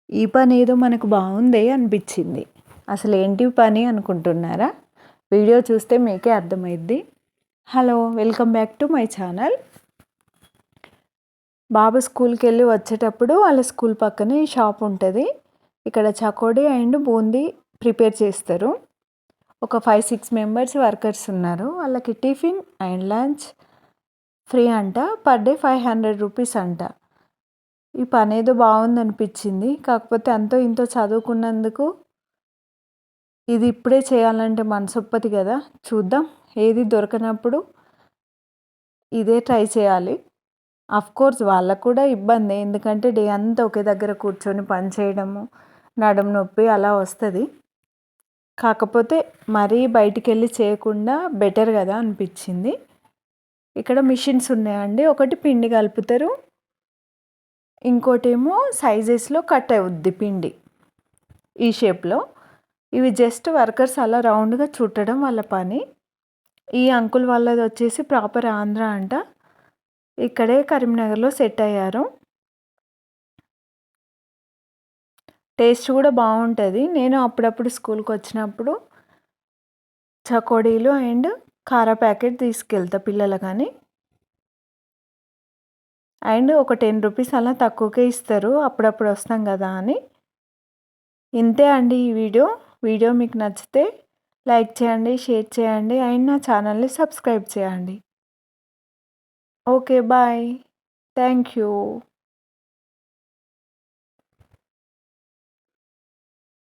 ఈ పని ఏదో మనకు బాగుందే అనిపించింది. అసలు ఏంటి పని అనుకుంటున్నారా? వీడియో చూస్తే మీకే అర్థమైద్ది. Hello, welcome back to my channel. బాబు స్కూల్కి వెళ్ళి వచ్చేటప్పుడు వాళ్ళ స్కూల్ పక్కనే ఈ షాప్ ఉంటుంది. ఇక్కడ చకోడీ అండ్ బూందీ ప్రిపేర్ చేస్తారు. ఒక 5-6 మెంబర్స్ వర్కర్స్ ఉన్నారు. వాళ్ళకి టిఫిన్ అండ్ లంచ్ ఫ్రీ అంట. పర్ డే 500 రూపీస్ అంట. ఈ పని ఏదో బాగుందనిపించింది. కాకపోతే అంతో ఇంతో చదువుకున్నందుకు ఇది ఇప్పుడే చేయాలంటే మనసొప్పదు కదా. చూద్దాం, ఏది దొరకనప్పుడు ఇదే ట్రై చేయాలి. కోర్స్ వాళ్ళకు కూడా ఇబ్బందే, ఎందుకంటే డే అంతా ఒకే దగ్గర కూర్చొని పని చేయడము, నడుము నొప్పి అలా వస్తుంది. కాకపోతే మరీ బయటికి చేయకుండా బెటర్ కదా అనిపించింది. ఇక్కడ మిషన్స్ ఉన్నాయండి. ఒకటి పిండి కలుపుతారు, ఇంకోటేమో సైజెస్లో కట్ అవుద్ది పిండి ఈ షేప్లో. ఇవి జస్ట్ వర్కర్స్ అలా రౌండ్గా చుట్టడం వాళ్ళ పని. ఈ అంకుల్ వాళ్ళది వచ్చేసి ప్రాపర్ ఆంధ్ర అంట. ఇక్కడే కరీంనగర్లో సెట్ అయ్యారు. టేస్ట్ కూడా బాగుంటుంది. నేను అప్పుడప్పుడు స్కూల్కి వచ్చినప్పుడు చకోడీలు అండ్ కారా ప్యాకెట్ తీసుకెళ్తా పిల్లలకని. అండ్ ఒక 10 రూపీస్ అలా తక్కువకే ఇస్తారు, అప్పుడప్పుడు వస్తాం కదా అని. ఇంతే అండి ఈ వీడియో మీకు నచ్చితే లైక్ చేయండి, షేర్ చేయండి అండ్ నా ఛానల్ని సబ్స్క్రైబ్ చేయండి. Okay, bye. Thank you.